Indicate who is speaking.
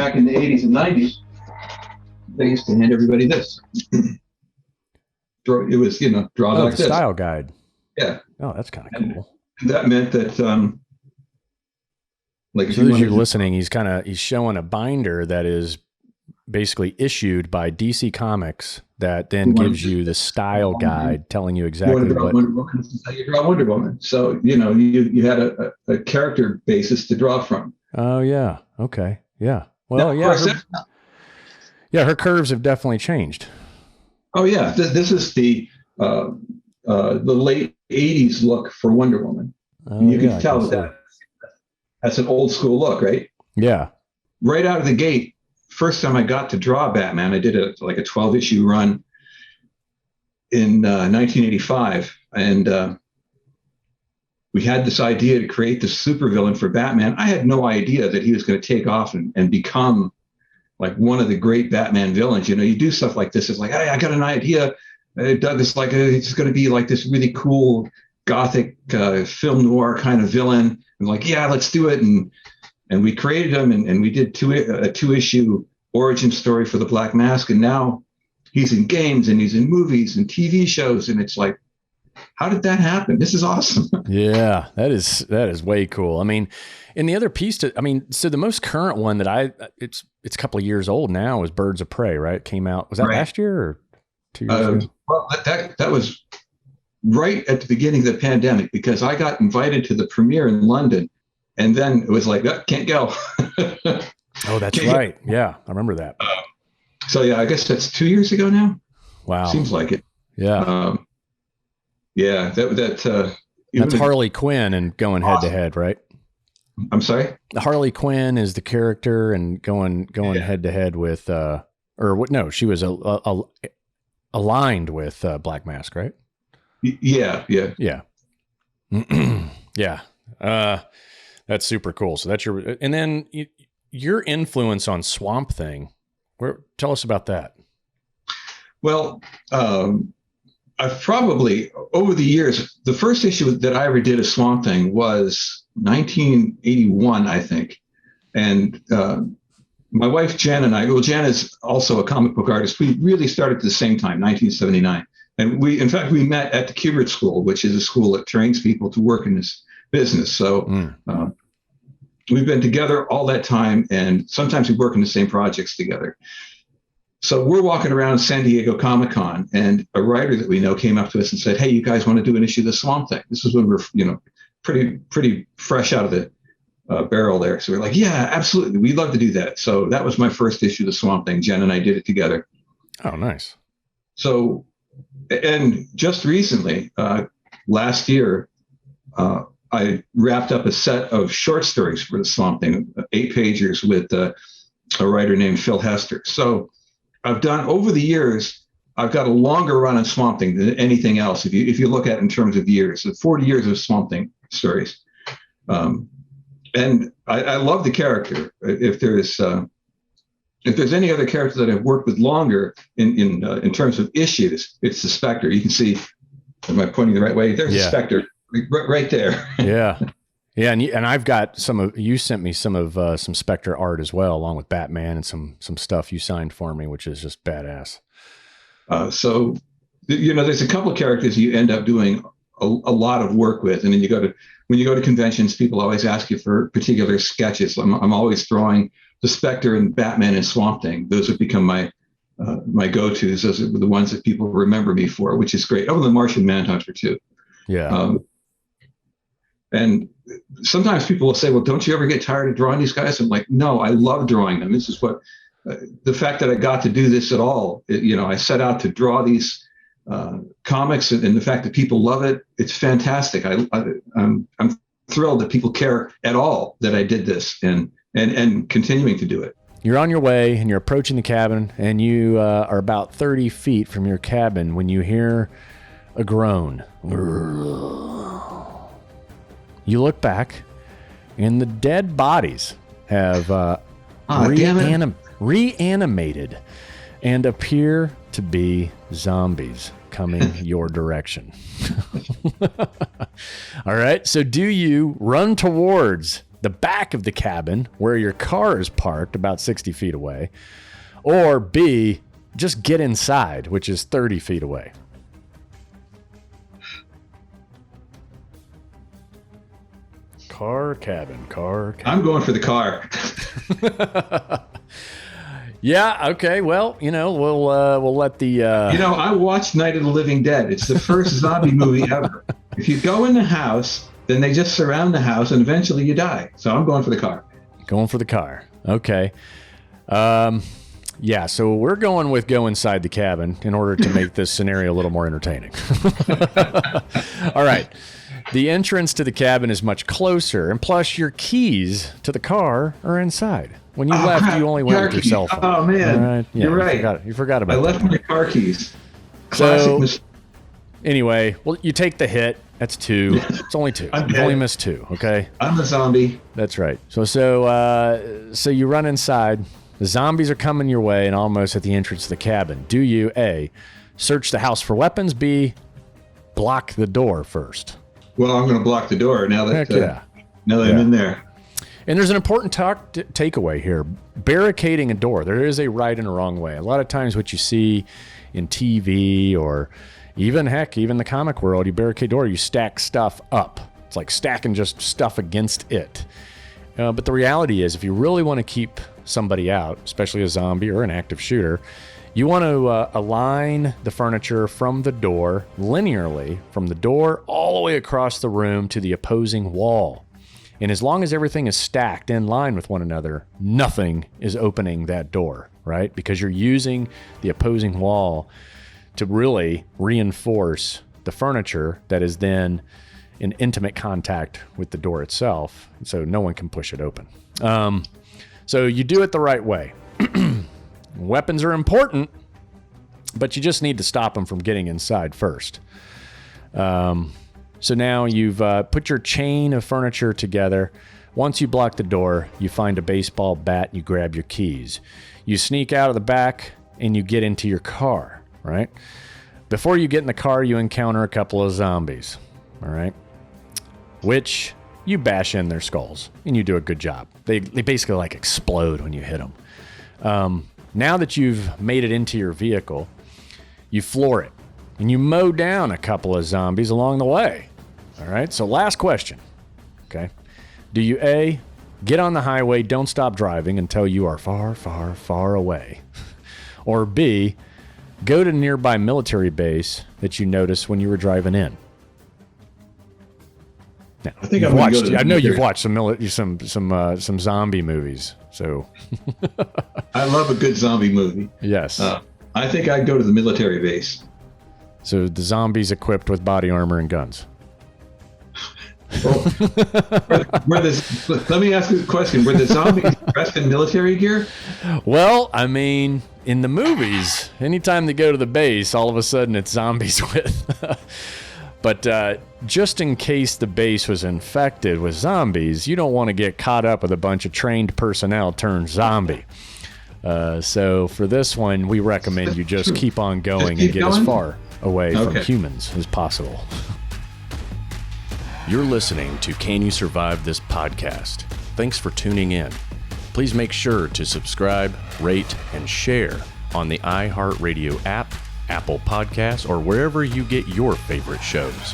Speaker 1: back in the 80s and 90s, they used to hand everybody this. It was, draw like
Speaker 2: the
Speaker 1: this.
Speaker 2: Style guide.
Speaker 1: Yeah.
Speaker 2: Oh, that's kind of cool.
Speaker 1: And that meant that,
Speaker 2: like, so as you're listening, he's showing a binder that is basically issued by DC Comics that then gives you the style guide telling you exactly what.
Speaker 1: Wonder Woman, this is how you draw Wonder Woman. So, you had a character basis to draw from.
Speaker 2: Oh, yeah. Okay. Yeah. Well, now, her curves have definitely changed.
Speaker 1: Oh, yeah. This is the late 80s look for Wonder Woman. You can tell that's an old school look, right?
Speaker 2: Yeah.
Speaker 1: Right out of the gate, first time I got to draw Batman, I did a 12-issue run in 1985, and we had this idea to create this supervillain for Batman. I had no idea that he was going to take off and become like one of the great Batman villains. You do stuff like this. It's like, hey, I got an idea. Doug is like, it's going to be like this really cool gothic film noir kind of villain. And like, yeah, let's do it. And we created him, and we did a 2-issue origin story for the Black Mask. And now he's in games and he's in movies and TV shows. And it's like, how did that happen? This is awesome.
Speaker 2: Yeah, that is way cool. I mean, and the other piece so the most current one that it's a couple of years old now is Birds of Prey, right? It came out, was that last year or 2 years ago?
Speaker 1: Well, that was right at the beginning of the pandemic, because I got invited to the premiere in London, and then it was like, can't go.
Speaker 2: Oh, that's right. Yeah, I remember that.
Speaker 1: So yeah, I guess that's 2 years ago now.
Speaker 2: Wow,
Speaker 1: seems like it.
Speaker 2: Yeah.
Speaker 1: Yeah,
Speaker 2: that's Harley Quinn and going head to head, right?
Speaker 1: I'm sorry?
Speaker 2: Harley Quinn is the character and going head to head with she was aligned with Black Mask, right?
Speaker 1: Yeah.
Speaker 2: Yeah. That's super cool. So that's and then your influence on Swamp Thing. Tell us about that.
Speaker 1: Well, I've probably, over the years, the first issue that I ever did of Swamp Thing was 1981, I think. And my wife, Jen, and I, Jen is also a comic book artist. We really started at the same time, 1979. And we met at the Kubert School, which is a school that trains people to work in this business. So we've been together all that time, and sometimes we work in the same projects together. So we're walking around San Diego Comic-Con, and a writer that we know came up to us and said, "Hey, you guys want to do an issue of the Swamp Thing?" This is when we're, pretty fresh out of the barrel there. So we're like, "Yeah, absolutely, we'd love to do that." So that was my first issue of the Swamp Thing. Jen and I did it together.
Speaker 2: Oh, nice.
Speaker 1: So, and just recently, last year, I wrapped up a set of short stories for the Swamp Thing, 8-pagers with a writer named Phil Hester. So I've done, over the years, I've got a longer run on Swamp Thing than anything else. If you look at it in terms of years, so 40 years of Swamp Thing stories. And I love the character. If there's any other character that I've worked with longer in terms of issues, it's the Spectre. You can see, am I pointing the right way? There's the Spectre right there.
Speaker 2: Yeah. Yeah, and I've got you sent me some Spectre art as well, along with Batman and some stuff you signed for me, which is just badass.
Speaker 1: So, there's a couple of characters you end up doing a lot of work with, and then when you go to conventions, people always ask you for particular sketches. I'm always drawing the Spectre and Batman and Swamp Thing. Those have become my go-tos. Those are the ones that people remember me for, which is great. Oh, the Martian Manhunter too.
Speaker 2: Yeah.
Speaker 1: And sometimes people will say, "Well, don't you ever get tired of drawing these guys?" I'm like, no, I love drawing them. This is what the fact that I got to do this at all. I set out to draw these comics, and the fact that people love it, it's fantastic. I'm thrilled that people care at all that I did this and continuing to do it.
Speaker 2: You're on your way and you're approaching the cabin, and you are about 30 feet from your cabin when you hear a groan. You look back, and the dead bodies have reanimated and appear to be zombies coming your direction. All right, so do you run towards the back of the cabin where your car is parked about 60 feet away, or B, just get inside, which is 30 feet away? Car, cabin.
Speaker 1: I'm going for the car.
Speaker 2: Yeah. Okay. Well, we'll let the.
Speaker 1: I watched Night of the Living Dead. It's the first zombie movie ever. If you go in the house, then they just surround the house, and eventually you die. So I'm going for the car.
Speaker 2: Going for the car. Okay. Yeah. So we're going with go inside the cabin in order to make this scenario a little more entertaining. All right. The entrance to the cabin is much closer, and plus your keys to the car are inside. When you left,
Speaker 1: crap.
Speaker 2: you only went with your cell phone.
Speaker 1: Oh, man.
Speaker 2: Right? Yeah,
Speaker 1: You're right.
Speaker 2: You forgot about that.
Speaker 1: I left my car keys.
Speaker 2: So,
Speaker 1: Classic.
Speaker 2: anyway, well, you take the hit. That's 2. It's only 2. You've only missed 2, okay?
Speaker 1: I'm a zombie.
Speaker 2: That's right. So you run inside. The zombies are coming your way and almost at the entrance to the cabin. Do you, A, search the house for weapons, B, block the door first?
Speaker 1: Well, I'm going to block the door now that, I'm in there.
Speaker 2: And there's an important takeaway here. Barricading a door. There is a right and a wrong way. A lot of times what you see in TV or even the comic world, you barricade a door, you stack stuff up. It's like stacking just stuff against it. But the reality is if you really want to keep somebody out, especially a zombie or an active shooter, you want to align the furniture from the door linearly, from the door all the way across the room to the opposing wall. And as long as everything is stacked in line with one another, nothing is opening that door, right? Because you're using the opposing wall to really reinforce the furniture that is then in intimate contact with the door itself, so no one can push it open. So you do it the right way. Weapons are important, but you just need to stop them from getting inside first. So now you've put your chain of furniture together. Once you block the door, you find a baseball bat, you grab your keys. You sneak out of the back and you get into your car, right? Before you get in the car, you encounter a couple of zombies, all right? Which you bash in their skulls and you do a good job. They basically like explode when you hit them. Now that you've made it into your vehicle, you floor it and you mow down a couple of zombies along the way. All right, so last question, okay? Do you A, get on the highway, don't stop driving until you are far, far, far away? Or B, go to a nearby military base that you noticed when you were driving in? Now, I know you've watched some zombie movies, so.
Speaker 1: I love a good zombie movie.
Speaker 2: Yes.
Speaker 1: I think I'd go to the military base.
Speaker 2: So the zombies equipped with body armor and guns.
Speaker 1: Let me ask you a question. Were the zombies dressed in military gear?
Speaker 2: Well, I mean, in the movies, anytime they go to the base, all of a sudden it's zombies with. But just in case the base was infected with zombies, you don't want to get caught up with a bunch of trained personnel turned zombie. So for this one, we recommend you just keep on going and get as far away from humans as possible. You're listening to Can You Survive This Podcast? Thanks for tuning in. Please make sure to subscribe, rate, and share on the iHeartRadio app, Apple Podcasts, or wherever you get your favorite shows.